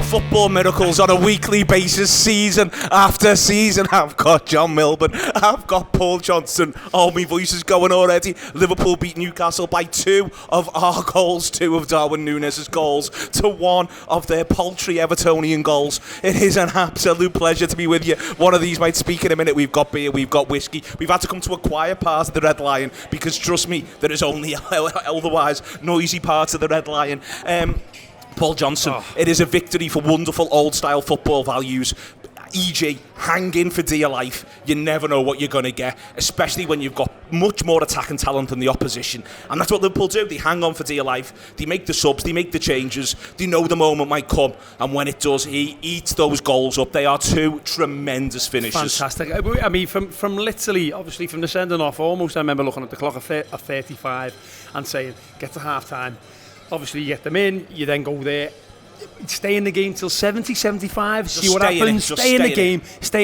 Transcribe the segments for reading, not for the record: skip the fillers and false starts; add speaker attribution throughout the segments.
Speaker 1: football miracles on a weekly basis, season after season. I've got John Milburn, I've got Paul Johnson. Oh, my voice is going already. Liverpool beat Newcastle by 2 of our goals, 2 of Darwin Núñez's goals, to 1 of their paltry Evertonian goals. It is an absolute pleasure to be with you. One of these might speak in a minute. We've got beer, we've got whiskey. We've had to come to a quiet part of the Red Lion because, trust me, there is only otherwise noisy parts of the Red Lion. Paul Johnson, It is a victory for wonderful old-style football values. E.g., hang in for dear life. You never know what you're going to get, especially when you've got much more attacking talent than the opposition. And that's what Liverpool do. They hang on for dear life. They make the subs, they make the changes. They know the moment might come, and when it does, he eats those goals up. They are 2 tremendous finishes.
Speaker 2: Fantastic. I mean, from literally, obviously, from the sending off, almost, I remember looking at the clock at 35 and saying, get to half-time. Obviously, you get them in, you then go there, stay in the game till 70, 75, see what happens, stay in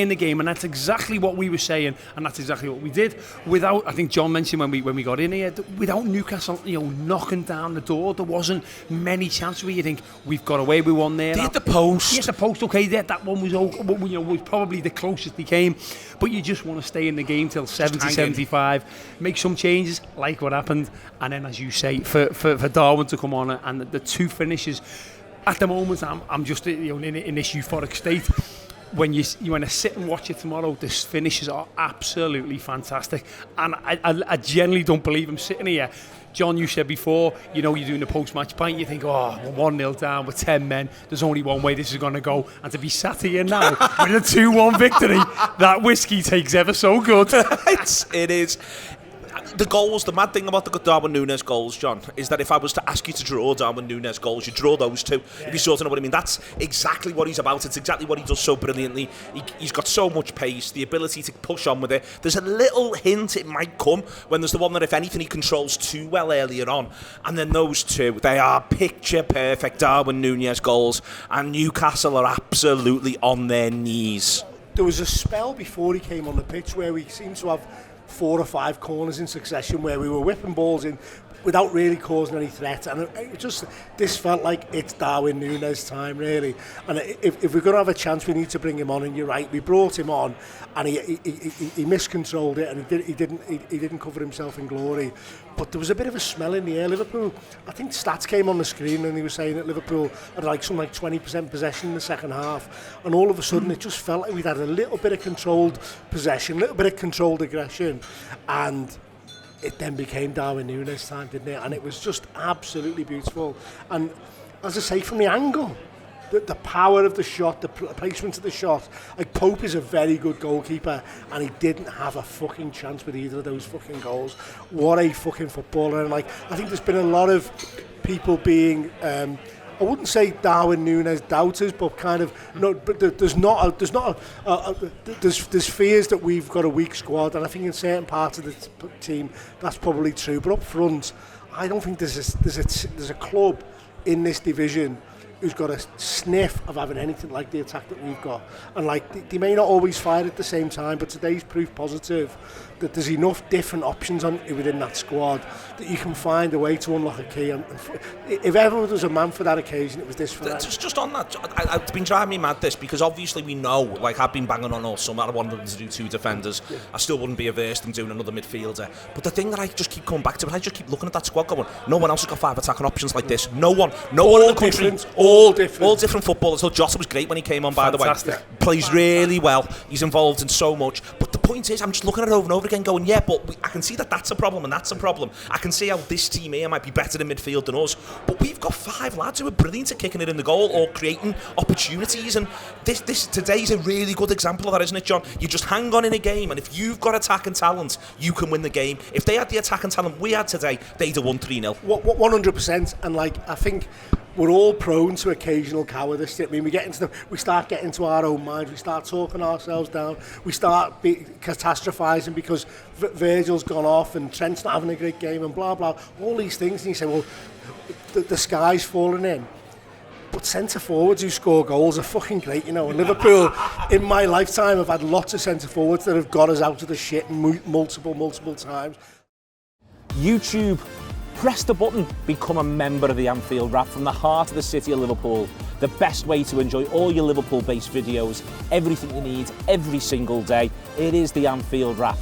Speaker 2: the game, and that's exactly what we were saying, and that's exactly what we did. Without, I think John mentioned when we got in here, without Newcastle, knocking down the door, there wasn't many chances where you think we've got away with one there.
Speaker 1: They hit the post.
Speaker 2: Yes, the post. Okay, that one was was probably the closest they came, but you just want to stay in the game till 70, 75, make some changes, like what happened, and then, as you say, for Darwin to come on and the 2 finishes. At the moment, I'm just in this euphoric state. When you want to sit and watch it tomorrow, the finishes are absolutely fantastic, and I genuinely don't believe I'm sitting here. John, you said before, you're doing the post-match pint, you think, we're 1-0 down with 10 men, there's only one way this is going to go, and to be sat here now with a 2-1 victory, that whiskey tastes ever so good.
Speaker 1: It is. The goals, the mad thing about the Darwin Núñez goals, John, is that if I was to ask you to draw Darwin Núñez goals, you draw those 2. Yeah. If you sort of know what I mean, that's exactly what he's about. It's exactly what he does so brilliantly. He's got so much pace, the ability to push on with it. There's a little hint it might come when there's the one that, if anything, he controls too well earlier on. And then those 2, they are picture-perfect Darwin Núñez goals, and Newcastle are absolutely on their knees.
Speaker 3: There was a spell before he came on the pitch where we seemed to have 4 or 5 corners in succession where we were whipping balls in without really causing any threat, and this felt like it's Darwin Núñez time, really. And if we're going to have a chance, we need to bring him on. And you're right, we brought him on, and he miscontrolled it, and he didn't cover himself in glory. But there was a bit of a smell in the air. Liverpool, I think stats came on the screen, and he was saying that Liverpool had something like 20% possession in the second half, and all of a sudden it just felt like we'd had a little bit of controlled possession, a little bit of controlled aggression, and it then became Darwin Núñez time, didn't it? And it was just absolutely beautiful. And as I say, from the angle, the power of the shot, the placement of the shot, like, Pope is a very good goalkeeper, and he didn't have a fucking chance with either of those fucking goals. What a fucking footballer. And I think there's been a lot of people being I wouldn't say Darwin Núñez doubters, but kind of But there's fears that we've got a weak squad, and I think in certain parts of the team that's probably true. But up front, I don't think there's a club in this division who's got a sniff of having anything like the attack that we've got. And they may not always fire at the same time, but today's proof positive that there's enough different options within that squad that you can find a way to unlock a key. And if ever there was a man for that occasion, it was this for that.
Speaker 1: Just on that, it's been driving me mad, this, because obviously we know, I've been banging on all summer, I wanted them to do 2 defenders. Yeah. I still wouldn't be averse to them doing another midfielder. But the thing that I just keep coming back to, and I just keep looking at that squad going, no one else has got 5 attacking options like this. No one in the country. All different footballers. So Jota was great when he came on, by
Speaker 2: Fantastic.
Speaker 1: the way. Plays really well. He's involved in so much. But the point is, I'm just looking at it over and over again going, I can see that that's a problem and that's a problem. I can see how this team here might be better in midfield than us. But we've got 5 lads who are brilliant at kicking it in the goal or creating opportunities. And this today's a really good example of that, isn't it, John? You just hang on in a game, and if you've got attacking talent, you can win the game. If they had the attacking talent we had today, they'd have won 3-0.
Speaker 3: 100%. And I think we're all prone to occasional cowardice. I mean, we start getting into our own minds. We start talking ourselves down. We start catastrophizing because Virgil's gone off and Trent's not having a great game and blah blah. All these things, and you say, well, the sky's falling in. But centre forwards who score goals are fucking great, And Liverpool, in my lifetime, have had lots of centre forwards that have got us out of the shit multiple times.
Speaker 4: YouTube Press the button, become a member of the Anfield Wrap from the heart of the city of Liverpool. The best way to enjoy all your Liverpool-based videos, everything you need, every single day. It is the Anfield Wrap.